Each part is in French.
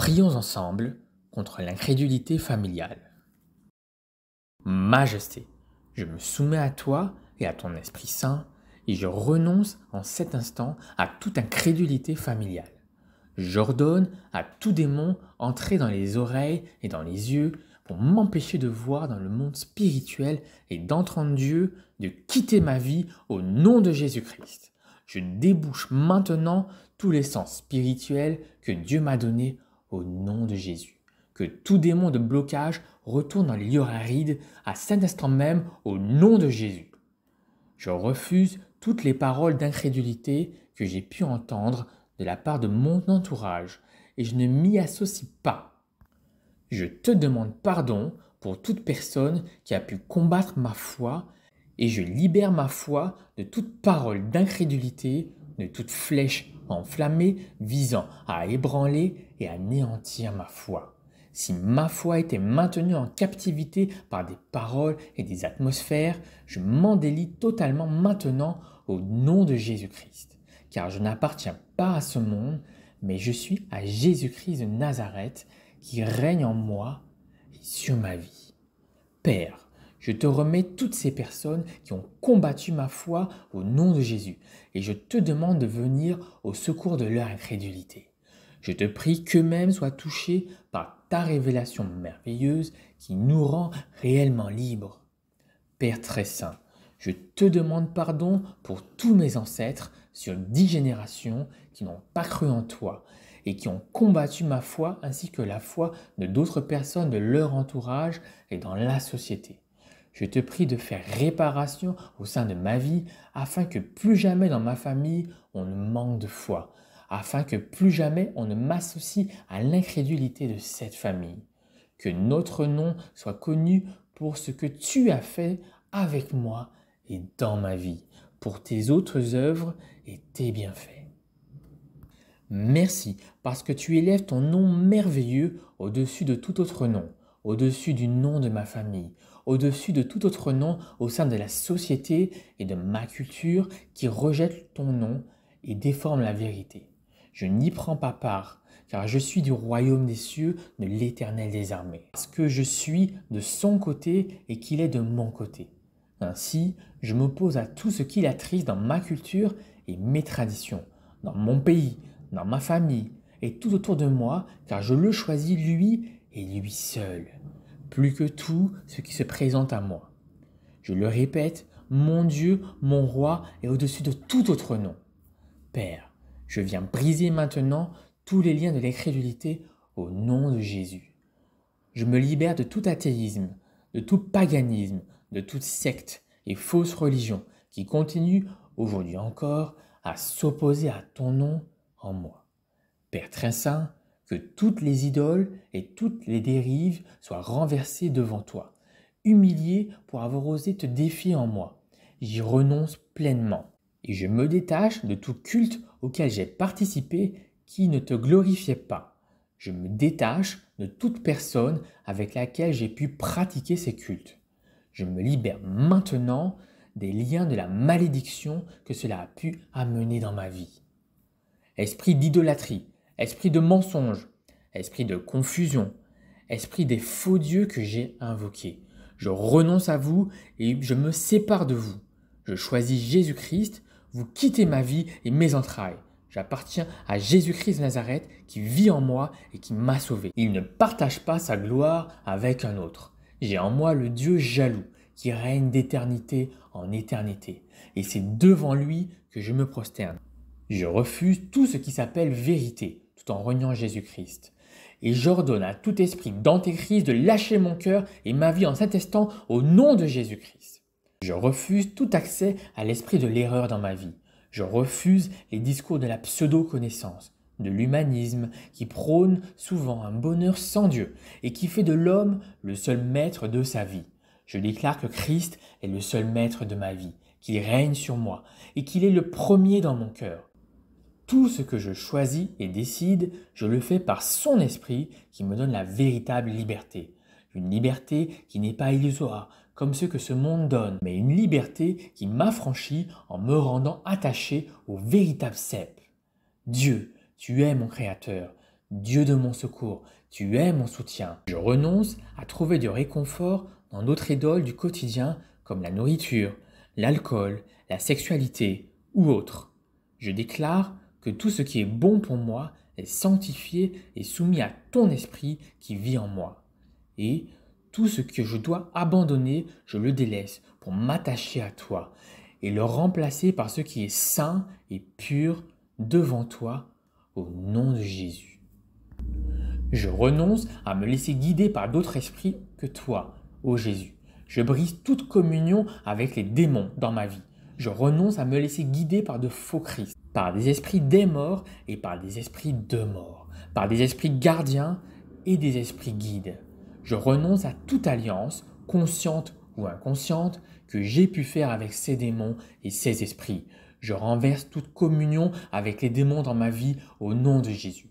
Prions ensemble contre l'incrédulité familiale. Majesté, je me soumets à toi et à ton Esprit Saint, et je renonce en cet instant à toute incrédulité familiale. J'ordonne à tout démon entrer dans les oreilles et dans les yeux pour m'empêcher de voir dans le monde spirituel et d'entendre Dieu, de quitter ma vie au nom de Jésus-Christ. Je débouche maintenant tous les sens spirituels que Dieu m'a donnés au nom de Jésus. Que tout démon de blocage retourne dans les lieux arides à cet instant même au nom de Jésus. Je refuse toutes les paroles d'incrédulité que j'ai pu entendre de la part de mon entourage et je ne m'y associe pas. Je te demande pardon pour toute personne qui a pu combattre ma foi et je libère ma foi de toute parole d'incrédulité, de toute flèche enflammée visant à ébranler et à anéantir ma foi. Si ma foi était maintenue en captivité par des paroles et des atmosphères, je m'en délie totalement maintenant au nom de Jésus-Christ. Car je n'appartiens pas à ce monde, mais je suis à Jésus-Christ de Nazareth qui règne en moi et sur ma vie. Père, je te remets toutes ces personnes qui ont combattu ma foi au nom de Jésus et je te demande de venir au secours de leur incrédulité. Je te prie qu'eux-mêmes soient touchés par ta révélation merveilleuse qui nous rend réellement libres. Père très saint, je te demande pardon pour tous mes ancêtres sur 10 générations qui n'ont pas cru en toi et qui ont combattu ma foi ainsi que la foi de d'autres personnes de leur entourage et dans la société. Je te prie de faire réparation au sein de ma vie afin que plus jamais dans ma famille on ne manque de foi, afin que plus jamais on ne m'associe à l'incrédulité de cette famille. Que notre nom soit connu pour ce que tu as fait avec moi et dans ma vie, pour tes autres œuvres et tes bienfaits. Merci parce que tu élèves ton nom merveilleux au-dessus de tout autre nom, au-dessus du nom de ma famille, au-dessus de tout autre nom au sein de la société et de ma culture qui rejette ton nom et déforme la vérité. Je n'y prends pas part, car je suis du royaume des cieux, de l'Éternel des armées. Parce que je suis de son côté et qu'il est de mon côté. Ainsi, je m'oppose à tout ce qui l'attriste dans ma culture et mes traditions, dans mon pays, dans ma famille et tout autour de moi, car je le choisis lui et lui seul, plus que tout ce qui se présente à moi. Je le répète, mon Dieu, mon roi est au-dessus de tout autre nom. Père, je viens briser maintenant tous les liens de l'incrédulité au nom de Jésus. Je me libère de tout athéisme, de tout paganisme, de toute secte et fausse religion qui continue aujourd'hui encore à s'opposer à ton nom en moi. Père très saint, que toutes les idoles et toutes les dérives soient renversées devant toi, humiliées pour avoir osé te défier en moi. J'y renonce pleinement et je me détache de tout culte auquel j'ai participé qui ne te glorifiait pas. Je me détache de toute personne avec laquelle j'ai pu pratiquer ces cultes. Je me libère maintenant des liens de la malédiction que cela a pu amener dans ma vie. Esprit d'idolâtrie, esprit de mensonge, esprit de confusion, esprit des faux dieux que j'ai invoqués. Je renonce à vous et je me sépare de vous. Je choisis Jésus-Christ, vous quittez ma vie et mes entrailles. J'appartiens à Jésus-Christ de Nazareth qui vit en moi et qui m'a sauvé. Il ne partage pas sa gloire avec un autre. J'ai en moi le Dieu jaloux qui règne d'éternité en éternité. Et c'est devant lui que je me prosterne. Je refuse tout ce qui s'appelle vérité, tout en reniant Jésus-Christ. Et j'ordonne à tout esprit d'antéchrist de lâcher mon cœur et ma vie en cet instant au nom de Jésus-Christ. Je refuse tout accès à l'esprit de l'erreur dans ma vie. Je refuse les discours de la pseudo-connaissance, de l'humanisme qui prône souvent un bonheur sans Dieu et qui fait de l'homme le seul maître de sa vie. Je déclare que Christ est le seul maître de ma vie, qu'il règne sur moi et qu'il est le premier dans mon cœur. Tout ce que je choisis et décide, je le fais par son esprit qui me donne la véritable liberté. Une liberté qui n'est pas illusoire, comme ce que ce monde donne, mais une liberté qui m'affranchit en me rendant attaché au véritable cep. Dieu, tu es mon Créateur, Dieu de mon secours, tu es mon soutien. Je renonce à trouver du réconfort dans d'autres idoles du quotidien comme la nourriture, l'alcool, la sexualité ou autre. Je déclare que tout ce qui est bon pour moi est sanctifié et soumis à ton esprit qui vit en moi. Et tout ce que je dois abandonner, je le délaisse pour m'attacher à toi et le remplacer par ce qui est saint et pur devant toi au nom de Jésus. Je renonce à me laisser guider par d'autres esprits que toi, ô Jésus. Je brise toute communion avec les démons dans ma vie. Je renonce à me laisser guider par de faux Christ, par des esprits des morts et par des esprits de mort, par des esprits gardiens et des esprits guides. Je renonce à toute alliance, consciente ou inconsciente, que j'ai pu faire avec ces démons et ces esprits. Je renverse toute communion avec les démons dans ma vie au nom de Jésus.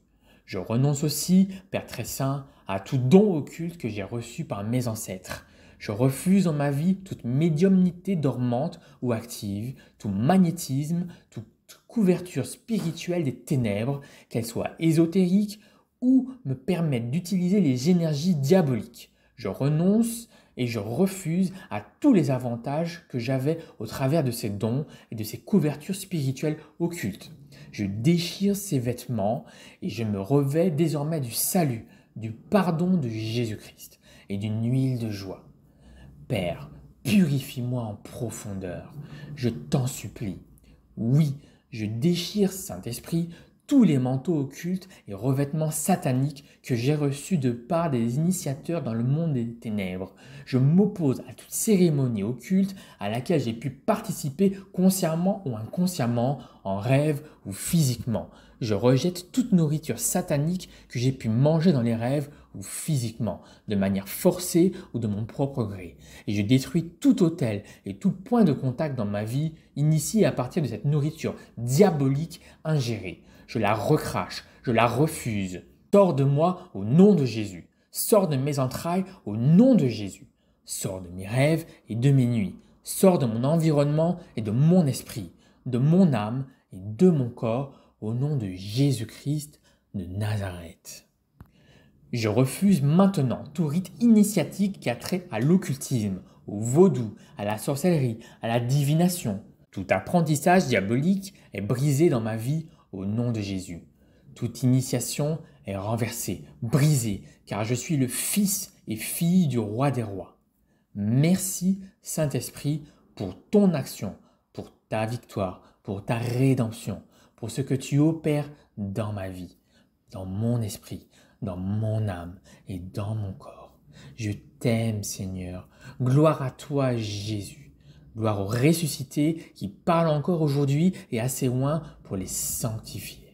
Je renonce aussi, Père très saint, à tout don occulte que j'ai reçu par mes ancêtres. Je refuse dans ma vie toute médiumnité dormante ou active, tout magnétisme, toute couverture spirituelle des ténèbres, qu'elle soit ésotérique ou me permette d'utiliser les énergies diaboliques. Je renonce et je refuse à tous les avantages que j'avais au travers de ces dons et de ces couvertures spirituelles occultes. Je déchire ces vêtements et je me revêts désormais du salut, du pardon de Jésus-Christ et d'une huile de joie. Père, purifie-moi en profondeur, je t'en supplie. Oui, je déchire, Saint-Esprit, tous les manteaux occultes et revêtements sataniques que j'ai reçus de part des initiateurs dans le monde des ténèbres. Je m'oppose à toute cérémonie occulte à laquelle j'ai pu participer consciemment ou inconsciemment, en rêve ou physiquement. Je rejette toute nourriture satanique que j'ai pu manger dans les rêves ou physiquement, de manière forcée ou de mon propre gré. Et je détruis tout autel et tout point de contact dans ma vie initié à partir de cette nourriture diabolique ingérée. Je la recrache, je la refuse. Sors de moi au nom de Jésus. Sors de mes entrailles au nom de Jésus. Sors de mes rêves et de mes nuits. Sors de mon environnement et de mon esprit, de mon âme et de mon corps au nom de Jésus-Christ de Nazareth. Je refuse maintenant tout rite initiatique qui a trait à l'occultisme, au vaudou, à la sorcellerie, à la divination. Tout apprentissage diabolique est brisé dans ma vie au nom de Jésus. Toute initiation est renversée, brisée, car je suis le fils et fille du roi des rois. Merci, Saint-Esprit, pour ton action, pour ta victoire, pour ta rédemption, pour ce que tu opères dans ma vie, dans mon esprit, dans mon âme et dans mon corps. Je t'aime, Seigneur. Gloire à toi, Jésus. Gloire au ressuscité qui parle encore aujourd'hui et assez loin pour les sanctifier.